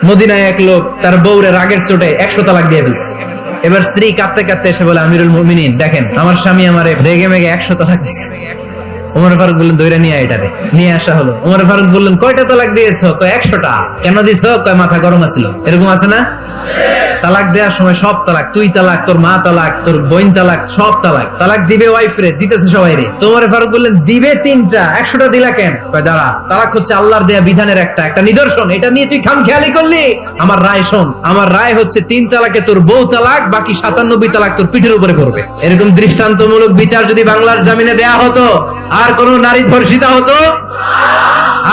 মদিনায় এক লোক তার বউরে রাগের চোটে 100 তালাক দিয়ে ফেলছে। এবার স্ত্রী কাঁদতে কাঁদতে এসে বলে, আমিরুল মুমিনিন দেখেন আমার স্বামী আমারে রেগে মেগে 100 তালাক দিচ্ছে। ওমর ফারুক বললেন দইরা নিয়ে এটারে নিয়ে আসা হলো। ওমর ফারুক বললেন কয়টা তালাক দিয়েছো? কয় 100টা। কেন দিছো? কয় মাথা গরম আছিল। এরকম আছে না? তালাক দেওয়ার সময় সব তালাক, তুই তালাক, তোর মা তালাক, তোর বোন তালাক, সব তালাক। তালাক দিবে ওয়াইফ রে, দিতেছে সবাই রে। তো ওমর ফারুক বললেন দিবে 3টা, 100টা দিলা কেন? কয় দাঁড়া, তালাক হচ্ছে আল্লাহর দেয়া বিধানের একটা নিদর্শন, এটা নিয়ে তুই খামখেয়ালি করলি। আমার রায় শোন, আমার রায় হচ্ছে 3 তালাকে তোর বউ তালাক, বাকি 97 তালাক তোর পিঠের উপরে পড়বে। এরকম দৃষ্টান্তমূলক বিচার যদি বাংলার জমিনে দেয়া হতো, আর কোন নারী ধর্ষিতা হতো,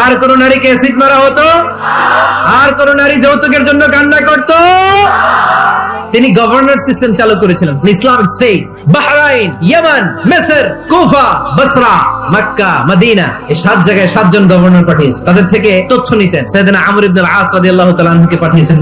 আর কোন নারীকে অ্যাসিড মারা হতো, আর কোন নারী যৌতুকের জন্য কান্না করতো। তিনি গভর্নর সিস্টেম চালু করেছিলেন। ইসলামিক স্টেট, বাহরাইন, ইয়েমেন, মিসর, কুফা, বসরা, মক্কা, মদিনা, এই 7 জায়গায় 7 জন গভর্নর পাঠিয়েছেন। তাদের থেকে তথ্য নিতেন। সাইয়েদনা আমর ইবনে আল-আস রাদিয়াল্লাহু তাআলা আনহুকে পাঠিয়েছেন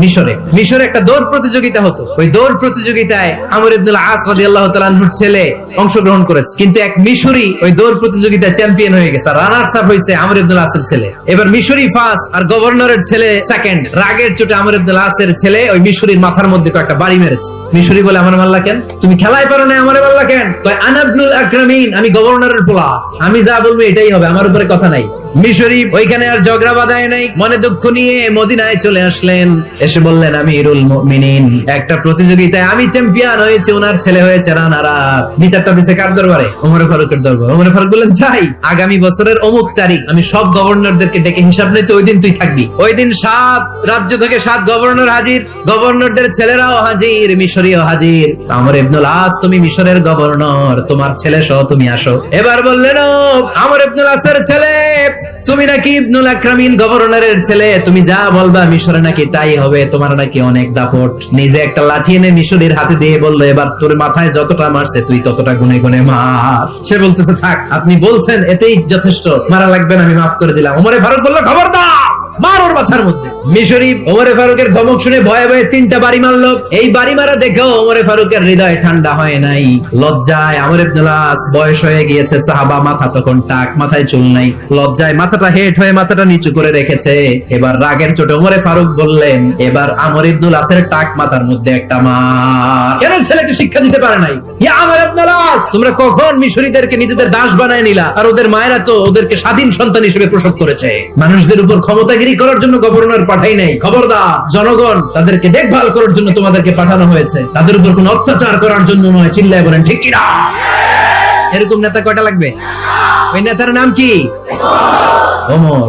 মিশরে একটা দৌড় প্রতিযোগিতা হতো। ওই দৌড় প্রতিযোগিতায় আমর ইবনে আল-আস রাদিয়াল্লাহু তাআলা আনহুর ছেলে অংশগ্রহণ করেছে, কিন্তু এক মিশরি ওই দৌড় প্রতিযোগিতায় চ্যাম্পিয়ন হয়ে গেছে। রানার্স আপ হয়েছে আমর ইবনে আল-আসের ছেলে। এবার মিশরি ফার্স্ট আর গভর্নরের ছেলে সেকেন্ড। রাগের চোটে আমর ইবনে আল-আসের ছেলে ওই মিশরির মাথার মধ্যে কয়েকটা বাড়ি মেরেছে। মিশরি বলে, আমার মাল্লা কেন? তুমি খেলায় পারো না, আমারে মাল্লা কেন? কয় আনা ইবনুল আকরামিন, আমি গভর্নরের পোলা, আমি যা বলবো এটাই হবে, আমার উপরে কথা নাই। মিশরি ওইখানে আর ঝগড়া বাঁধায় নাই, মনে দুঃখ নিয়ে মদিনায় চলে আসলেন। এসে বললেন, আমিরুল মুমিনিন, একটা প্রতিযোগিতায় আমি চ্যাম্পিয়ন হয়েছে, ওনার ছেলে হয়েছে রানার আপ। বিচারটা দিছে কার দরবারে? ওমর ফারুকের দরবারে। ওমর ফারুক বললেন, যাই, আগামী বছরের অমুক তারিখ আমি সব গভর্নরদেরকে ডেকে হিসাব নিতে, ওই দিন তুই থাকবি। ওই দিন 7 রাজ্য থেকে 7 গভর্নর হাজির, গভর্নরদের ছেলেরাও হাজির, মিশরীয় হাজির। আমর ইবনুল আস, তুমি মিশরের গভর্নর, তোমার ছেলে সহ তুমি আসো। এবার বললেন, আমর ইবনুল আসের ছেলে, তুমি নাকি ইবনুল আকরামিন গভর্নরের ছেলে, তুমি যা বলবা মিশরে নাকি তাই হবে, তোমার নাকি অনেক দাপট। নিজে একটা লাঠি এনে মিশরীর হাতে দিয়ে বললো, এবার তোর মাথায় যতটা মারছে তুই ততটা গুনে গুনে মার। সে বলতেছে, থাক, আপনি বলছেন এতেই যথেষ্ট, মারা লাগবে না, আমি মাফ করে দিলাম। ওমরে ফারুক বলল, খবরদার, মার ওর মাথার মধ্যে। মিশরী ওমরে ফারুকের ধমক শুনে ভয়ে ভয়ে 3টা বাড়ি মারলো। এই বাড়ি মারা দেখেও ওমরে ফারুকের হৃদয় ঠান্ডা হয় নাই। লজ্জায় আমর ইবনে আল-আস, বয়স হয়ে গিয়েছে, সাহাবা, মাথা তখন টাক, মাথায় চুল নাই, লজ্জায় মাথাটা হেট হয়ে মাথাটা নিচু করে রেখেছে। এবার রাগের চোটে ওমরে ফারুক বললেন, এবার আমর ইবনে আল-আসের টাক মাথার মধ্যে একটা মার। কেন ছেলেকে শিক্ষা দিতে পারে নাই? ইয়া আমর ইবনে আল-আস, তোমরা কখন মিশরীদেরকে নিজেদের দাস বানায় নিলা? আর ওদের মায়েরা তো ওদেরকে স্বাধীন সন্তান হিসেবে প্রসব করেছে। মানুষদের উপর ক্ষমতাগিরি করার জন্য গভর্নর পাঠাই নাই। খবরদার, জনগণ তাদেরকে দেখভাল করার জন্য তোমাদেরকে পাঠানো হয়েছে, তাদের উপর কোনো অত্যাচার করার জন্য নয়। চিল্লায় বলেন ঠিক কিনা? এরকম নেতা কয়টা লাগবে? ওই নেতার নাম কি? ওমর।